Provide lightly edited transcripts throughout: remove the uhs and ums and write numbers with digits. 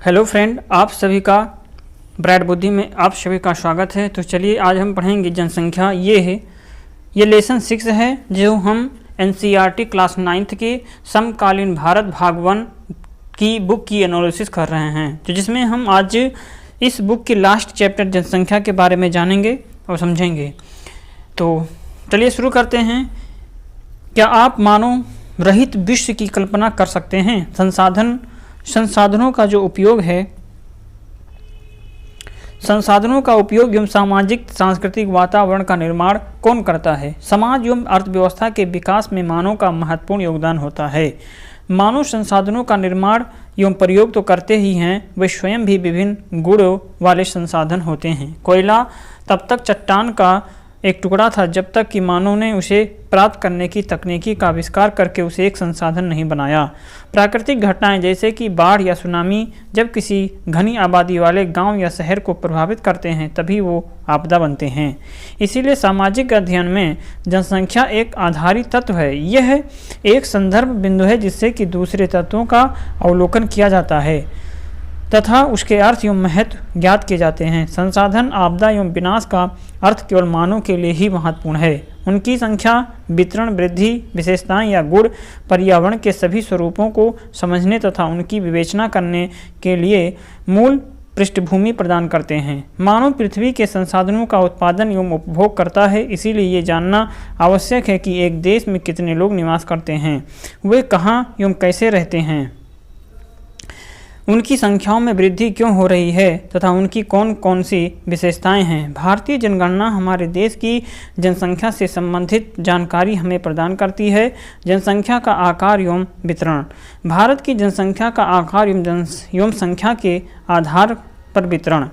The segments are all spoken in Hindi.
हेलो फ्रेंड, आप सभी का ब्राइट बुद्धि में आप सभी का स्वागत है। तो चलिए आज हम पढ़ेंगे जनसंख्या। ये लेसन 6 है जो हम एनसीईआरटी क्लास 9th के समकालीन भारत भाग 1 की बुक की एनालिसिस कर रहे हैं, तो जिसमें हम आज इस बुक के लास्ट चैप्टर जनसंख्या के बारे में जानेंगे और समझेंगे। तो चलिए शुरू करते हैं। क्या आप मानव रहित विश्व की कल्पना कर सकते हैं? संसाधनों का जो उपयोग है, संसाधनों का उपयोग एवं सामाजिक सांस्कृतिक वातावरण का निर्माण कौन करता है? समाज एवं अर्थव्यवस्था के विकास में मानव का महत्वपूर्ण योगदान होता है। मानव संसाधनों का निर्माण एवं प्रयोग तो करते ही हैं, वे स्वयं भी विभिन्न गुणों वाले संसाधन होते हैं। कोयला तब तक चट्टान का एक टुकड़ा था जब तक कि मानव ने उसे प्राप्त करने की तकनीकी का आविष्कार करके उसे एक संसाधन नहीं बनाया। प्राकृतिक घटनाएं जैसे कि बाढ़ या सुनामी जब किसी घनी आबादी वाले गांव या शहर को प्रभावित करते हैं तभी वो आपदा बनते हैं। इसीलिए सामाजिक अध्ययन में जनसंख्या एक आधारित तत्व है। यह एक संदर्भ बिंदु है जिससे कि दूसरे तत्वों का अवलोकन किया जाता है तथा उसके अर्थ एवं महत्व ज्ञात किए जाते हैं। संसाधन, आपदा एवं विनाश का अर्थ केवल मानव के लिए ही महत्वपूर्ण है। उनकी संख्या, वितरण, वृद्धि, विशेषताएं या गुण पर्यावरण के सभी स्वरूपों को समझने तथा उनकी विवेचना करने के लिए मूल पृष्ठभूमि प्रदान करते हैं। मानव पृथ्वी के संसाधनों का उत्पादन एवं उपभोग करता है, इसीलिए ये जानना आवश्यक है कि एक देश में कितने लोग निवास करते हैं, वे कहाँ एवं कैसे रहते हैं, उनकी संख्याओं में वृद्धि क्यों हो रही है तथा उनकी कौन कौन सी विशेषताएं हैं। भारतीय जनगणना हमारे देश की जनसंख्या से संबंधित जानकारी हमें प्रदान करती है। जनसंख्या का आकार एवं वितरण। भारत की जनसंख्या का आकार एवं संख्या के आधार पर वितरण,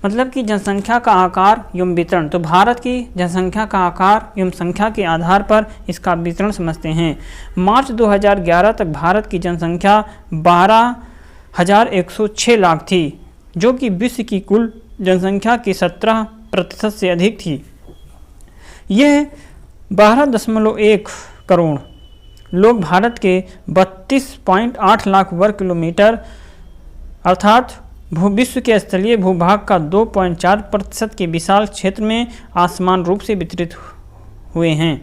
मतलब कि जनसंख्या का आकार एवं वितरण। तो भारत की जनसंख्या का आकार एवं संख्या के आधार पर इसका वितरण समझते हैं। मार्च 2011 तक भारत की जनसंख्या 12,106 लाख थी, जो कि विश्व की कुल जनसंख्या की 17% से अधिक थी। यह 12.1 करोड़ लोग भारत के 32.8 लाख वर्ग किलोमीटर अर्थात विश्व के स्थलीय भूभाग का 2.4% के विशाल क्षेत्र में आसमान रूप से वितरित हुए हैं।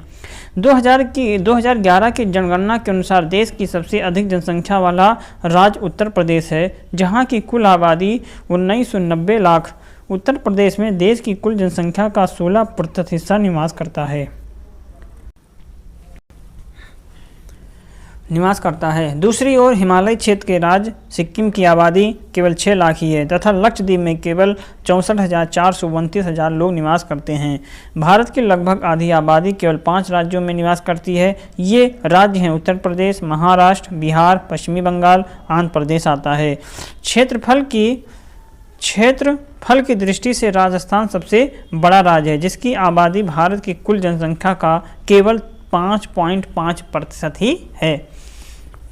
2011 की जनगणना के अनुसार देश की सबसे अधिक जनसंख्या वाला राज्य उत्तर प्रदेश है, जहां की कुल आबादी 1990 लाख। उत्तर प्रदेश में देश की कुल जनसंख्या का 16% हिस्सा निवास करता है। दूसरी ओर हिमालय क्षेत्र के राज्य सिक्किम की आबादी केवल 6 लाख ही है तथा लक्षद्वीप में केवल 64,429 लोग निवास करते हैं। भारत की लगभग आधी आबादी केवल 5 राज्यों में निवास करती है। ये राज्य हैं उत्तर प्रदेश, महाराष्ट्र, बिहार, पश्चिमी बंगाल, आंध्र प्रदेश आता है। क्षेत्रफल की दृष्टि से राजस्थान सबसे बड़ा राज्य है, जिसकी आबादी भारत की कुल जनसंख्या का केवल 5.5% ही है।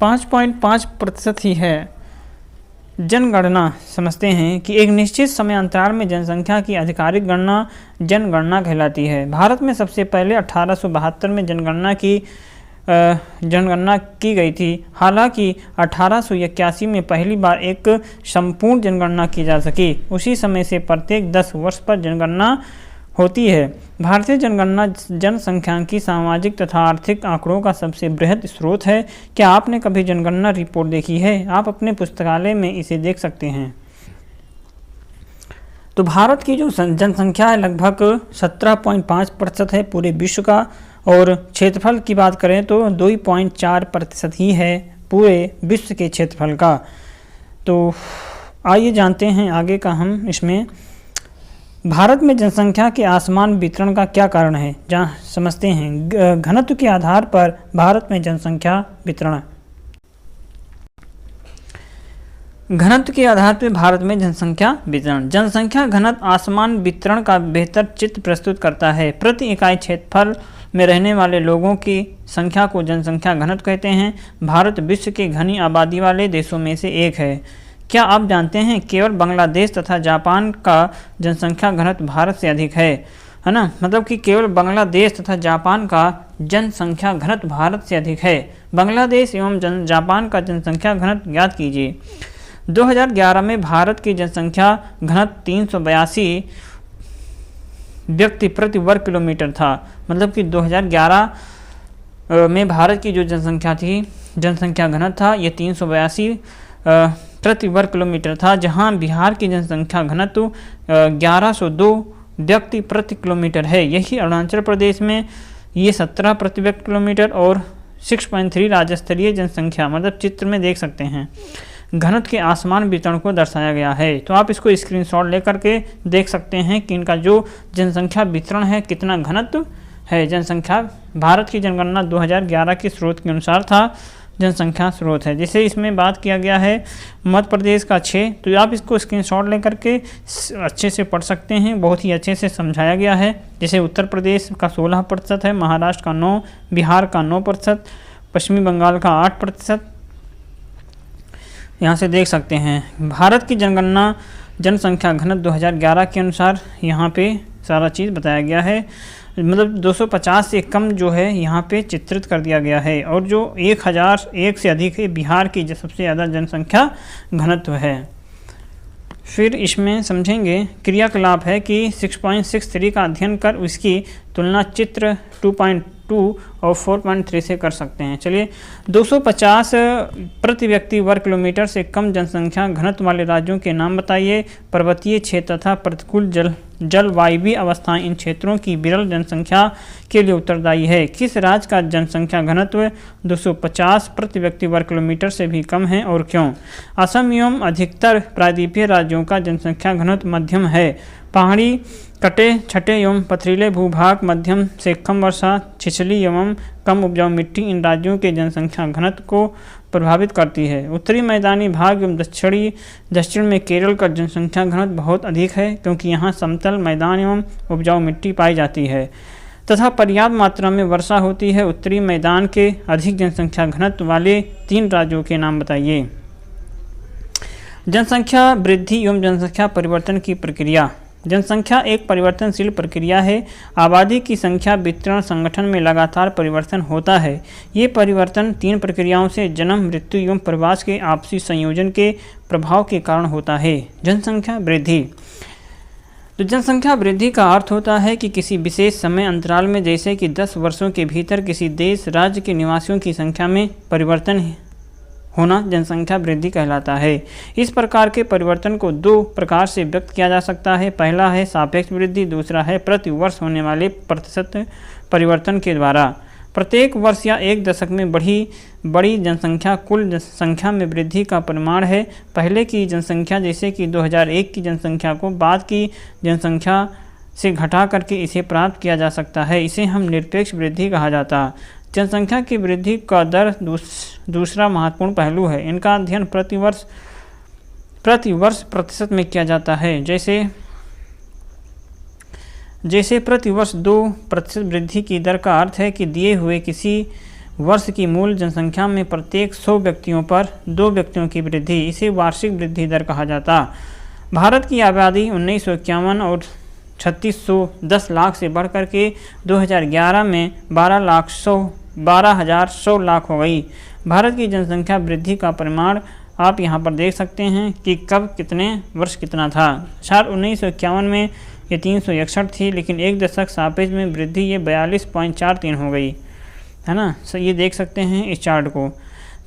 5.5% ही है। जनगणना समझते हैं कि एक निश्चित समय अंतराल में जनसंख्या की आधिकारिक गणना जनगणना कहलाती है। भारत में सबसे पहले 1872 में जनगणना की गई थी। हालांकि 1881 में पहली बार एक संपूर्ण जनगणना की जा सकी। उसी समय से प्रत्येक 10 वर्ष पर जनगणना होती है। भारतीय जनगणना जनसंख्यांकी, सामाजिक तथा आर्थिक आंकड़ों का सबसे बृहद स्रोत है। क्या आपने कभी जनगणना रिपोर्ट देखी है? आप अपने पुस्तकालय में इसे देख सकते हैं। तो भारत की जो जनसंख्या है लगभग 17.5% है पूरे विश्व का, और क्षेत्रफल की बात करें तो 2.4% ही है पूरे विश्व के क्षेत्रफल का। तो आइए जानते हैं आगे का हम इसमें। भारत में जनसंख्या के असमान वितरण का क्या कारण है, जहाँ समझते हैं। घनत्व के आधार पर भारत में जनसंख्या वितरण। घनत्व के आधार पर भारत में जनसंख्या वितरण। जनसंख्या घनत्व आसमान वितरण का बेहतर चित्र प्रस्तुत करता है। प्रति इकाई क्षेत्रफल में रहने वाले लोगों की संख्या को जनसंख्या घनत्व कहते हैं। भारत विश्व के घनी आबादी वाले देशों में से एक है। क्या आप जानते हैं केवल बांग्लादेश तथा जापान का जनसंख्या घनत्व भारत से अधिक है ना? मतलब कि केवल बांग्लादेश तथा जापान का जनसंख्या घनत्व भारत से अधिक है। बांग्लादेश एवं जापान का जनसंख्या घनत्व ज्ञात कीजिए। 2011 में भारत की जनसंख्या घनत्व 382 व्यक्ति प्रति वर्ग किलोमीटर था। मतलब कि 2011 में भारत की जो जनसंख्या घनत्व था ये 382 प्रति वर्ग किलोमीटर था, जहां बिहार की जनसंख्या घनत्व 1102 व्यक्ति प्रति किलोमीटर है। यही अरुणाचल प्रदेश में ये 17 प्रति व्यक्ति किलोमीटर और 6.3 राज्य स्तरीय जनसंख्या, मतलब चित्र में देख सकते हैं, घनत्व के आसमान वितरण को दर्शाया गया है। तो आप इसको स्क्रीनशॉट लेकर के देख सकते हैं कि इनका जो जनसंख्या वितरण है कितना घनत्व है। जनसंख्या भारत की जनगणना 2011 के स्रोत के अनुसार था, जनसंख्या स्रोत है। जैसे इसमें बात किया गया है मध्य प्रदेश का 6, तो आप इसको स्क्रीनशॉट लेकर के अच्छे से पढ़ सकते हैं, बहुत ही अच्छे से समझाया गया है। जैसे उत्तर प्रदेश का 16% है, महाराष्ट्र का 9%, बिहार का 9%, पश्चिमी बंगाल का 8%। यहाँ से देख सकते हैं भारत की जनगणना जनसंख्या घनत्व 2011 के अनुसार यहाँ पे सारा चीज़ बताया गया है। मतलब 250 से कम जो है यहाँ पे चित्रित कर दिया गया है, और जो 1001 से अधिक है बिहार की जो सबसे ज़्यादा जनसंख्या घनत्व है। फिर इसमें समझेंगे क्रियाकलाप है कि 6.63 का अध्ययन कर उसकी तुलना चित्र 2.2 और 4.3 से कर सकते हैं। चलिए 250 प्रति व्यक्ति वर्ग किलोमीटर से कम जनसंख्या घनत्व वाले राज्यों के नाम बताइए। पर्वतीय क्षेत्र तथा प्रतिकूल जलवायवीय अवस्थाएं इन क्षेत्रों की विरल जनसंख्या के लिए उत्तरदायी है। किस राज्य का जनसंख्या घनत्व 250 प्रति व्यक्ति वर्ग किलोमीटर से भी कम है और क्यों? असम एवं अधिकतर प्रायद्वीपीय राज्यों का जनसंख्या घनत्व मध्यम है। पहाड़ी कटे छठे एवं पथरीले भूभाग, मध्यम से कम वर्षा, छिछली एवं कम उपजाऊ मिट्टी इन राज्यों के जनसंख्या घनत्व को प्रभावित करती है। उत्तरी मैदानी भाग एवं दक्षिण में केरल का जनसंख्या घनत्व बहुत अधिक है, क्योंकि यहाँ समतल मैदान एवं उपजाऊ मिट्टी पाई जाती है तथा पर्याप्त मात्रा में वर्षा होती है। उत्तरी मैदान के अधिक जनसंख्या घनत्व वाले 3 राज्यों के नाम बताइए। जनसंख्या वृद्धि एवं जनसंख्या परिवर्तन की प्रक्रिया। जनसंख्या एक परिवर्तनशील प्रक्रिया है। आबादी की संख्या वितरण संगठन में लगातार परिवर्तन होता है। ये परिवर्तन 3 प्रक्रियाओं से जन्म, मृत्यु एवं प्रवास के आपसी संयोजन के प्रभाव के कारण होता है। जनसंख्या वृद्धि। तो जनसंख्या वृद्धि का अर्थ होता है कि किसी विशेष समय अंतराल में, जैसे कि 10 वर्षों के भीतर किसी देश राज्य के निवासियों की संख्या में परिवर्तन होना जनसंख्या वृद्धि कहलाता है। इस प्रकार के परिवर्तन को 2 प्रकार से व्यक्त किया जा सकता है। पहला है सापेक्ष वृद्धि, दूसरा है प्रति वर्ष होने वाले प्रतिशत परिवर्तन के द्वारा। प्रत्येक वर्ष या एक दशक में बड़ी जनसंख्या कुल संख्या में वृद्धि का परिमाण है। पहले की जनसंख्या जैसे कि 2001 की जनसंख्या को बाद की जनसंख्या से घटा करके इसे प्राप्त किया जा सकता है। इसे हम निरपेक्ष वृद्धि कहा जाता है। जनसंख्या की वृद्धि का दर दूसरा महत्वपूर्ण पहलू है। इनका अध्ययन प्रति वर्ष प्रतिशत में किया जाता है। जैसे प्रति वर्ष 2% वृद्धि की दर का अर्थ है कि दिए हुए किसी वर्ष की मूल जनसंख्या में प्रत्येक 100 व्यक्तियों पर 2 व्यक्तियों की वृद्धि, इसे वार्षिक वृद्धि दर कहा जाता। भारत की आबादी 1951 और 3610 लाख से बढ़कर के 2011 में 12,100 लाख हो गई। भारत की जनसंख्या वृद्धि का परिमाण आप यहाँ पर देख सकते हैं कि कब कितने वर्ष कितना था। साल 1951 में ये 361 थी, लेकिन एक दशक सापेक्ष में वृद्धि ये 42.43 हो गई है ना। सो ये देख सकते हैं इस चार्ट को।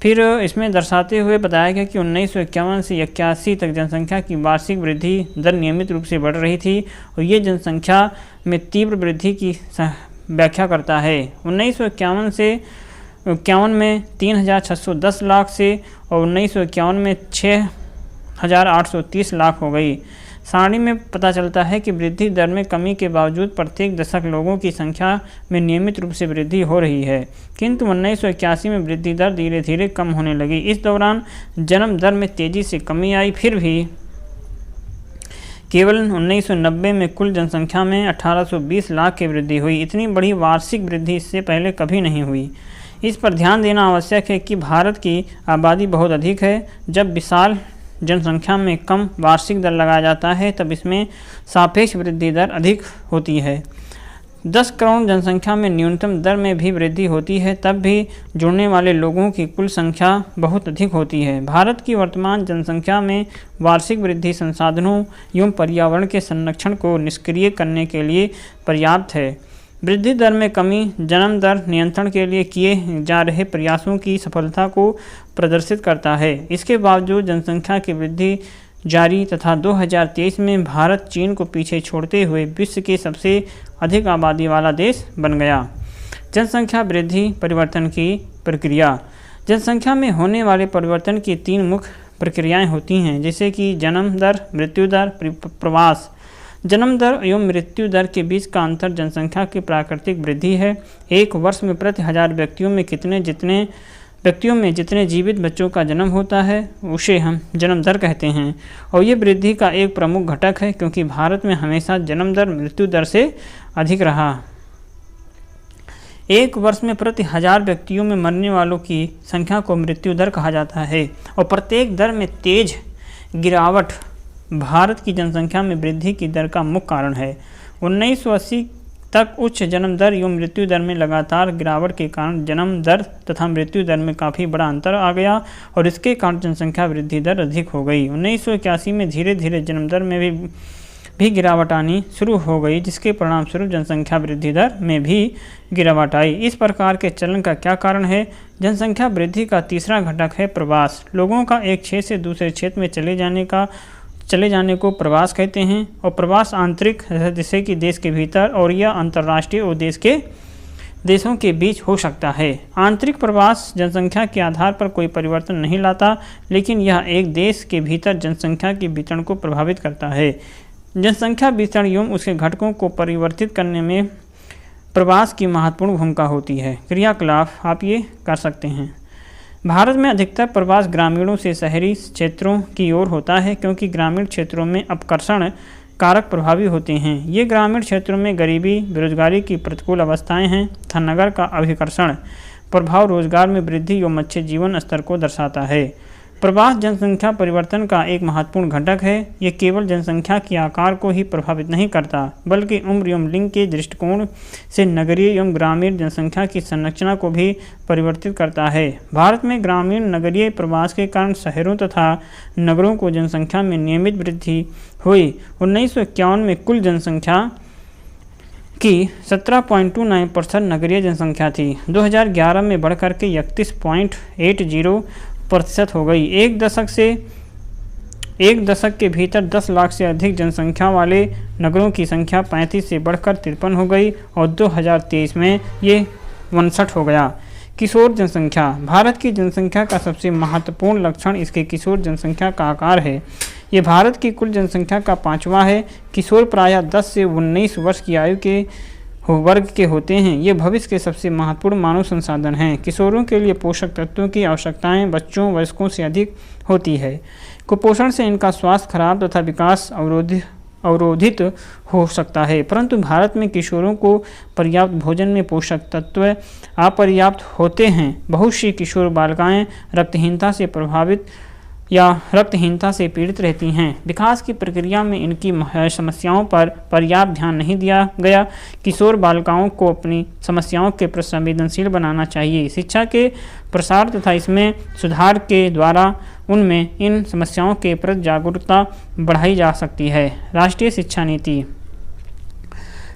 फिर इसमें दर्शाते हुए बताया गया कि 1951 से 81 तक जनसंख्या की वार्षिक वृद्धि दर नियमित रूप से बढ़ रही थी, और ये जनसंख्या में तीव्र वृद्धि की व्याख्या करता है। 1951 से 51 में 3,610 लाख से और 1951 में 6,830 लाख हो गई। सारणी में पता चलता है कि वृद्धि दर में कमी के बावजूद प्रत्येक दशक लोगों की संख्या में नियमित रूप से वृद्धि हो रही है, किंतु 1981 में वृद्धि दर धीरे धीरे कम होने लगी। इस दौरान जन्म दर में तेज़ी से कमी आई। फिर भी केवल 1990 में कुल जनसंख्या में 1820 लाख की वृद्धि हुई। इतनी बड़ी वार्षिक वृद्धि इससे पहले कभी नहीं हुई। इस पर ध्यान देना आवश्यक है कि भारत की आबादी बहुत अधिक है। जब विशाल जनसंख्या में कम वार्षिक दर लगाया जाता है तब इसमें सापेक्ष वृद्धि दर अधिक होती है। 10 करोड़ जनसंख्या में न्यूनतम दर में भी वृद्धि होती है, तब भी जुड़ने वाले लोगों की कुल संख्या बहुत अधिक होती है। भारत की वर्तमान जनसंख्या में वार्षिक वृद्धि संसाधनों एवं पर्यावरण के संरक्षण को निष्क्रिय करने के लिए पर्याप्त है। वृद्धि दर में कमी जन्म दर नियंत्रण के लिए किए जा रहे प्रयासों की सफलता को प्रदर्शित करता है। इसके बावजूद जनसंख्या की वृद्धि जारी तथा 2023 में भारत चीन को पीछे छोड़ते हुए विश्व के सबसे अधिक आबादी वाला देश बन गया। जनसंख्या वृद्धि परिवर्तन की प्रक्रिया। जनसंख्या में होने वाले परिवर्तन की 3 मुख्य प्रक्रियाएं होती हैं, जैसे कि जन्म दर, मृत्यु दर, प्रवास। जन्म दर एवं मृत्यु दर के बीच का अंतर जनसंख्या की प्राकृतिक वृद्धि है। एक वर्ष में प्रति 1000 व्यक्तियों में जितने जीवित बच्चों का जन्म होता है उसे हम जन्म दर कहते हैं, और ये वृद्धि का एक प्रमुख घटक है, क्योंकि भारत में हमेशा जन्म दर मृत्यु दर से अधिक रहा। एक वर्ष में प्रति 1000 व्यक्तियों में मरने वालों की संख्या को मृत्यु दर कहा जाता है, और प्रत्येक दर में तेज गिरावट भारत की जनसंख्या में वृद्धि की दर का मुख्य कारण है। 1980 तक उच्च जन्म दर एवं मृत्यु दर में लगातार गिरावट के कारण जन्म दर तथा मृत्यु दर में काफ़ी बड़ा अंतर आ गया, और इसके कारण जनसंख्या वृद्धि दर अधिक हो गई। 1981 में धीरे धीरे जन्म दर में भी गिरावट आनी शुरू हो गई, जिसके परिणाम स्वरूप जनसंख्या वृद्धि दर में भी गिरावट आई। इस प्रकार के चलन का क्या कारण है? जनसंख्या वृद्धि का तीसरा घटक है प्रवास। लोगों का एक क्षेत्र से दूसरे क्षेत्र में चले जाने को प्रवास कहते हैं, और प्रवास आंतरिक जैसे कि देश के भीतर, और यह अंतर्राष्ट्रीय और देशों के बीच हो सकता है। आंतरिक प्रवास जनसंख्या के आधार पर कोई परिवर्तन नहीं लाता, लेकिन यह एक देश के भीतर जनसंख्या के वितरण को प्रभावित करता है। जनसंख्या वितरण एवं उसके घटकों को परिवर्तित करने में प्रवास की महत्वपूर्ण भूमिका होती है। क्रियाकलाप आप ये कर सकते हैं। भारत में अधिकतर प्रवास ग्रामीणों से शहरी क्षेत्रों की ओर होता है, क्योंकि ग्रामीण क्षेत्रों में अपकर्षण कारक प्रभावी होते हैं। ये ग्रामीण क्षेत्रों में गरीबी, बेरोजगारी की प्रतिकूल अवस्थाएं हैं तथा नगर का अभिकर्षण प्रभाव रोजगार में वृद्धि एवं अच्छे जीवन स्तर को दर्शाता है। प्रवास जनसंख्या परिवर्तन का एक महत्वपूर्ण घटक है। ये केवल जनसंख्या के आकार को ही प्रभावित नहीं करता, बल्कि उम्र एवं लिंग के दृष्टिकोण से नगरीय एवं ग्रामीण जनसंख्या की संरचना को भी परिवर्तित करता है। भारत में ग्रामीण नगरीय प्रवास के कारण शहरों तथा नगरों को जनसंख्या में नियमित वृद्धि हुई। 1951 में कुल जनसंख्या की 17.29% नगरीय जनसंख्या थी। 2011 में बढ़कर के 31.80% हो गई। एक दशक के भीतर 10 लाख से अधिक जनसंख्या वाले नगरों की संख्या 35 से बढ़कर 53 हो गई, और 2023 में ये 59 हो गया। किशोर जनसंख्या। भारत की जनसंख्या का सबसे महत्वपूर्ण लक्षण इसके किशोर जनसंख्या का आकार है। ये भारत की कुल जनसंख्या का 5वां है। किशोर प्रायः 10 से 19 वर्ष की आयु के वर्ग के होते हैं। ये भविष्य के सबसे महत्वपूर्ण मानव संसाधन हैं। किशोरों के लिए पोषक तत्वों की आवश्यकताएं वयस्कों से अधिक होती है। कुपोषण से इनका स्वास्थ्य खराब तथा विकास अवरोधित हो सकता है। परंतु भारत में किशोरों को पर्याप्त भोजन में पोषक तत्व अपर्याप्त होते हैं। बहुत सी किशोर बालिकाएं रक्तहीनता से प्रभावित या रक्तहीनता से पीड़ित रहती हैं। विकास की प्रक्रिया में इनकी समस्याओं पर पर्याप्त ध्यान नहीं दिया गया। किशोर बालिकाओं को अपनी समस्याओं के प्रति संवेदनशील बनाना चाहिए। शिक्षा के प्रसार तथा इसमें सुधार के द्वारा उनमें इन समस्याओं के प्रति जागरूकता बढ़ाई जा सकती है। राष्ट्रीय शिक्षा नीति।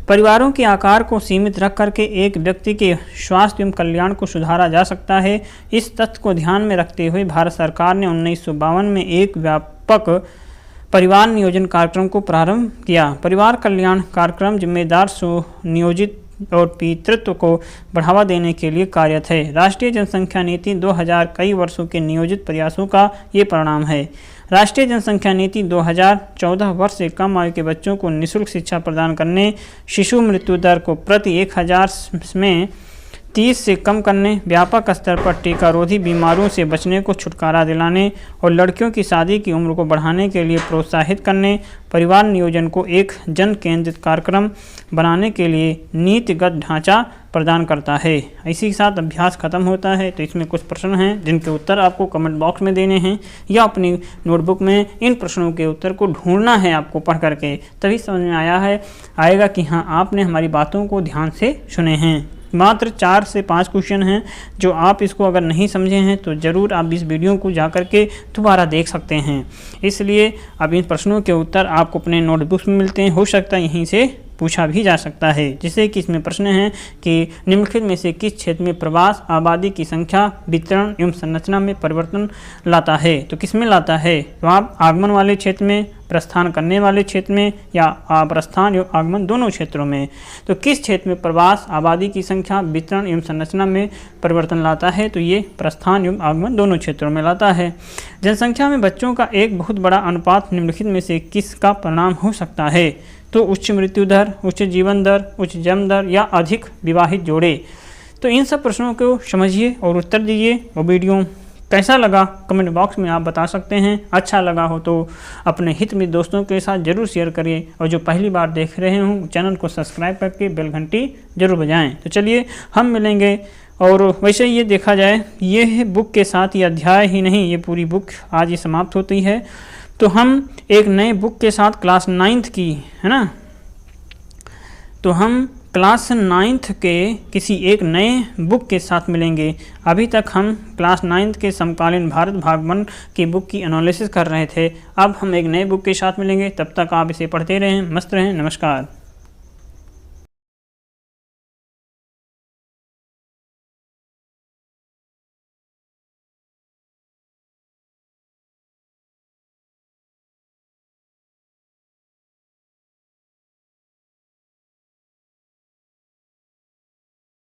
परिवारों के आकार को सीमित रख करके एक व्यक्ति के स्वास्थ्य एवं कल्याण को सुधारा जा सकता है। इस तथ्य को ध्यान में रखते हुए भारत सरकार ने 1952 में एक व्यापक परिवार नियोजन कार्यक्रम को प्रारंभ किया। परिवार कल्याण कार्यक्रम जिम्मेदार सुनियोजित और पितृत्व को बढ़ावा देने के लिए कार्यरत है। राष्ट्रीय जनसंख्या नीति 2000 कई वर्षों के नियोजित प्रयासों का ये परिणाम है। राष्ट्रीय जनसंख्या नीति 2014 वर्ष से कम आयु के बच्चों को निःशुल्क शिक्षा प्रदान करने, शिशु मृत्यु दर को प्रति 1000 में 30 से कम करने, व्यापक स्तर पर टीकारोधी बीमारियों से बचने को छुटकारा दिलाने और लड़कियों की शादी की उम्र को बढ़ाने के लिए प्रोत्साहित करने, परिवार नियोजन को एक जन केंद्रित कार्यक्रम बनाने के लिए नीतिगत ढांचा प्रदान करता है। इसी के साथ अभ्यास खत्म होता है। तो इसमें कुछ प्रश्न हैं जिनके उत्तर आपको कमेंट बॉक्स में देने हैं या अपनी नोटबुक में इन प्रश्नों के उत्तर को ढूंढना है आपको पढ़ करके, तभी समझ में आएगा कि हाँ आपने हमारी बातों को ध्यान से सुने हैं। मात्र 4 से 5 क्वेश्चन हैं जो आप इसको अगर नहीं समझे हैं तो ज़रूर आप इस वीडियो को जा कर के दोबारा देख सकते हैं। इसलिए अब इन प्रश्नों के उत्तर आपको अपने नोटबुक में मिलते हैं, हो सकता है यहीं से पूछा भी जा सकता है। जैसे कि इसमें प्रश्न है कि निम्नलिखित में से किस क्षेत्र में प्रवास आबादी की संख्या, वितरण एवं संरचना में परिवर्तन लाता है। तो किस में लाता है? तो आप आगमन वाले क्षेत्र में, प्रस्थान करने वाले क्षेत्र में या प्रस्थान एवं आगमन दोनों क्षेत्रों में। तो किस क्षेत्र में प्रवास आबादी की संख्या, वितरण एवं संरचना में परिवर्तन लाता है? तो ये प्रस्थान एवं आगमन दोनों क्षेत्रों में लाता है। जनसंख्या में बच्चों का एक बहुत बड़ा अनुपात निम्नलिखित में से किसका परिणाम हो सकता है? तो उच्च मृत्यु दर, उच्च जीवन दर, उच्च जन्म दर या अधिक विवाहित जोड़े। तो इन सब प्रश्नों को समझिए और उत्तर दीजिए। और वीडियो कैसा लगा कमेंट बॉक्स में आप बता सकते हैं। अच्छा लगा हो तो अपने हित में दोस्तों के साथ ज़रूर शेयर करिए और जो पहली बार देख रहे हों चैनल को सब्सक्राइब करके बेल घंटी जरूर बजाएं। तो चलिए हम मिलेंगे। और वैसे ये देखा जाए ये बुक के साथ ये अध्याय ही नहीं, ये पूरी बुक आज ही समाप्त होती है। तो हम एक नए बुक के साथ क्लास 9th की, है ना, तो हम क्लास 9th के किसी एक नए बुक के साथ मिलेंगे। अभी तक हम क्लास 9th के समकालीन भारत भाग 1 की बुक की एनालिसिस कर रहे थे। अब हम एक नए बुक के साथ मिलेंगे। तब तक आप इसे पढ़ते रहें, मस्त रहें। नमस्कार।